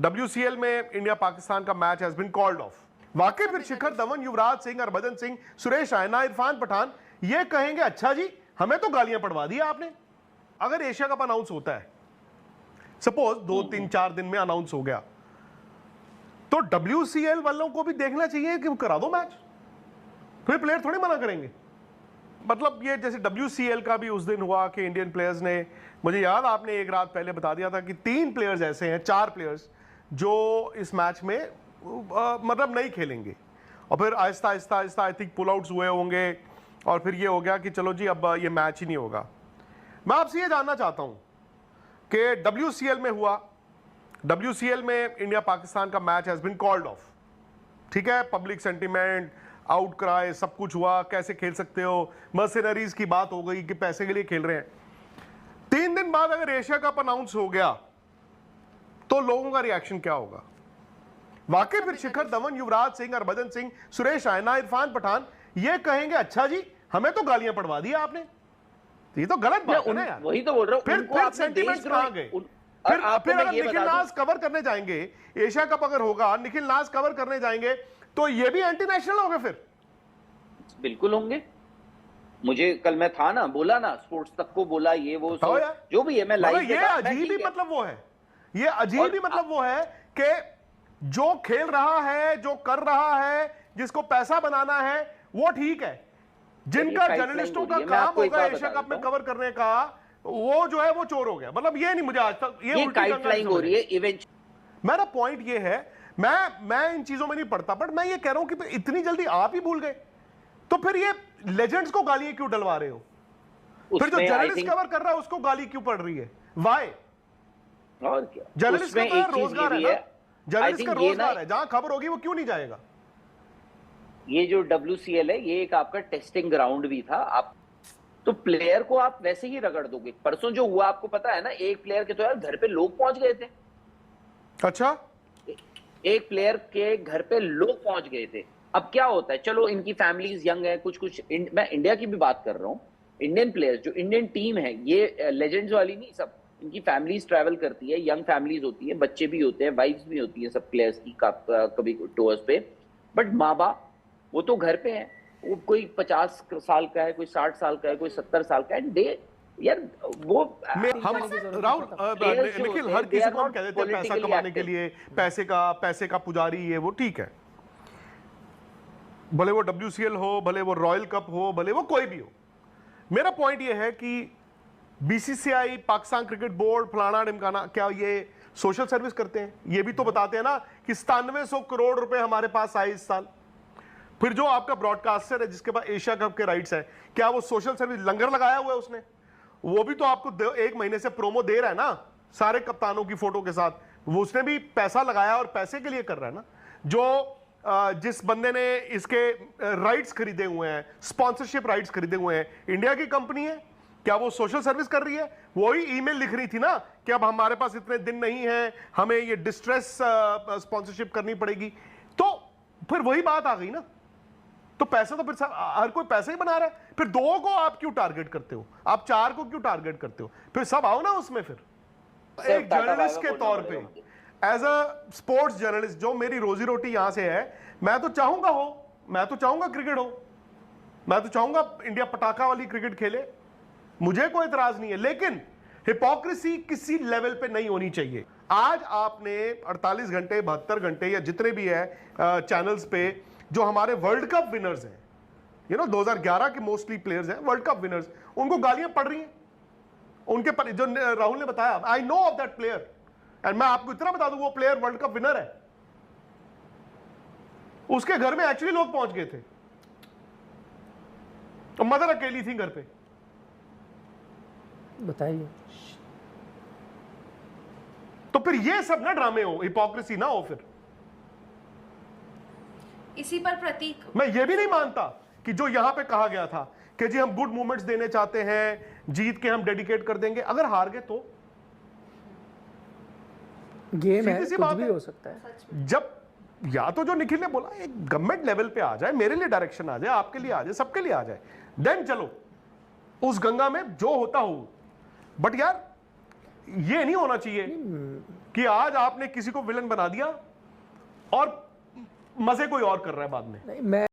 WCL में India Pakistan का match has been called off. वाकई फिर शिखर धवन, युवराज सिंह, हरभजन सिंह, सुरेश रैना, इरफान पठान ये कहेंगे अच्छा जी हमें तो गालियां पड़वा दी आपने। अगर एशिया कप अनाउंस होता है, सपोज 2-3-4 दिन में अनाउंस हो गया, तो WCL वालों को भी देखना चाहिए कि करा दो मैच, फिर प्लेयर थोड़ी मना करेंगे। मतलब ये जैसे WCL का भी उस दिन हुआ कि इंडियन प्लेयर्स ने, मुझे याद आपने एक रात पहले बता दिया था कि 3 प्लेयर्स ऐसे हैं, 4 प्लेयर्स जो इस मैच में मतलब नहीं खेलेंगे, और फिर Aahista Aahista Aahista I think pull outs हुए होंगे, और फिर ये हो गया कि चलो जी अब ये मैच ही नहीं होगा। मैं आपसे ये जानना चाहता हूं कि WCL में हुआ, WCL में इंडिया पाकिस्तान का match has been called off, ठीक है, पब्लिक सेंटीमेंट, आउट क्राई, सब कुछ हुआ, कैसे खेल सकते हो, मर्सिनरीज की बात हो गई कि पैसे के लिए खेल रहे हैं। 3 दिन बाद अगर एशिया कप अनाउंस हो गया तो लोगों का रिएक्शन क्या होगा? वाकई फिर शिखर धवन, युवराज सिंह, हरभजन सिंह, सुरेश रैना, इरफान पठान ये कहेंगे अच्छा जी हमें तो गालियां पड़वा दी आपने। ये तो गलत बात है ना यार। वही तो बोल रहा हूं, फिर सेंटीमेंट्स कहां गए? फिर अगर निखिल नाज कवर करने जाएंगे, एशिया कप अगर होगा, निखिल नाज कवर करने जाएंगे तो ये भी एंटी नेशनल होंगे फिर? बिल्कुल होंगे। मुझे कल मैं था ना, बोला ना, स्पोर्ट्स तक को बोला, ये वो जो भी है मैं लाइव। ये अजीब ही मतलब वो है, ये अजीब ही मतलब वो है कि जो खेल रहा है, जो कर रहा है, जिसको पैसा बनाना है वो ठीक है, जिनका जर्नलिस्टों का काम होगा एशिया कप में कवर करने का, वो जो है वो चोर हो गया। मतलब ये नहीं, मुझे आज तक ये गाइडलाइन हो रही है इवेंट। मेरा पॉइंट ये है, मैं इन चीजों में नहीं पढ़ता, बट मैं ये कह रहा हूं कि इतनी जल्दी आप ही भूल गए, तो फिर ये लेजेंड्स को गालियां क्यों डलवा रहे हो? फिर जो जर्नलिस्ट कवर कर रहा है उसको गाली क्यों पड़ रही है? वाई? और क्या, जर्नलिस्ट का रोजगार है ना, जर्नलिस्ट का रोजगार है, जहां खबर होगी वो क्यों नहीं जाएगा? ये जो WCL है ये एक आपका टेस्टिंग ग्राउंड भी था। आप तो प्लेयर को आप वैसे ही रगड़ दोगे। परसों जो हुआ आपको पता है ना, एक प्लेयर के तो यार घर पे लोग पहुंच गए थे। अच्छा, एक प्लेयर के घर पे लोग पहुंच गए थे। अब क्या होता है, चलो इनकी फैमिलीज यंग है, कुछ मैं इंडिया की भी बात कर रहा हूँ। इंडियन प्लेयर्स जो इंडियन टीम है, ये लेजेंड्स वाली नहीं, सब इनकी फैमिलीज ट्रैवल करती है, यंग फैमिलीज होती है, बच्चे भी होते हैं, वाइफ्स भी होती है सब प्लेयर्स की कभी टूर्स पे। बट माँ बाप वो तो घर पे हैं, वो कोई 50 साल का है, कोई 60 साल का है, कोई 70 साल का है। डे यार वो हम राहुल निखिल हर किसी को हम कह देते हैं पैसा कमाने के लिए, पैसे का पुजारी, ये वो ठीक है, भले वो WCL हो, भले वो रॉयल कप हो, भले वो कोई भी हो। मेरा पॉइंट ये है कि BCCI, पाकिस्तान क्रिकेट बोर्ड, फलाना ढिमकाना, क्या ये सोशल सर्विस करते हैं? ये भी तो बताते हैं ना कि 9700 करोड़ रुपए हमारे पास आए इस साल। फिर जो आपका ब्रॉडकास्टर है जिसके पास एशिया कप के राइट्स है, क्या वो सोशल सर्विस लंगर लगाया हुआ है उसने? वो भी तो आपको 1 महीने से प्रोमो दे रहा है ना, सारे कप्तानों की फोटो के साथ। वो उसने भी पैसा लगाया और पैसे के लिए कर रहा है ना। जो जिस बंदे ने इसके राइट्स खरीदे हुए हैं, स्पॉन्सरशिप राइट्स खरीदे हुए हैं, इंडिया की कंपनी है, क्या वो सोशल सर्विस कर रही है? वही ईमेल लिख रही थी ना कि अब हमारे पास इतने दिन नहीं है, हमें ये डिस्ट्रेस स्पॉन्सरशिप करनी पड़ेगी। तो फिर वही बात आ गई ना, तो पैसा तो फिर हर कोई पैसा ही बना रहा है। फिर 2 को आप क्यों टारगेट करते हो? आप 4 को क्यों टारगेट करते हो? फिर सब आओ ना उसमें। फिर एक जर्नलिस्ट के तौर पे, एज अ स्पोर्ट्स जर्नलिस्ट, जो मेरी रोजी रोटी यहां से है, मैं तो चाहूंगा क्रिकेट हो, मैं तो चाहूंगा इंडिया पटाखा वाली क्रिकेट खेले, मुझे कोई इतराज नहीं है, लेकिन हिपोक्रेसी किसी लेवल पे नहीं होनी चाहिए। आज आपने 48 घंटे, 72 घंटे या जितने भी है चैनल्स पे जो हमारे वर्ल्ड कप विनर्स हैं, 2011 के मोस्टली प्लेयर्स हैं, वर्ल्ड कप विनर्स, उनको गालियां पड़ रही हैं उनके पर। जो राहुल ने बताया, I know of that player, and मैं आपको इतना बता दूं, वो प्लेयर वर्ल्ड कप विनर है। उसके घर में एक्चुअली लोग पहुंच गए थे, तो मदर अकेली थी घर पे। बताइए, तो फिर ये सब ना ड्रामे हो, हिपोक्रेसी ना हो। फिर इसी पर प्रतीक, मैं ये भी नहीं मानता कि जो यहां पे कहा गया था कि जी हम गुड मोमेंट्स देने चाहते हैं, जीत के हम डेडिकेट कर देंगे, अगर हार गए तो गेम है, कुछ भी हो सकता है। जब या तो जो निखिल ने बोला एक गवर्नमेंट लेवल पे आ जाए, मेरे लिए डायरेक्शन आ जाए, आपके लिए आ जाए, सबके लिए आ जाए, देन चलो उस गंगा में जो होता हो। बट यार ये नहीं होना चाहिए। कि आज आपने किसी को विलन बना दिया और मजे कोई और कर रहा है बाद में। नहीं, मैं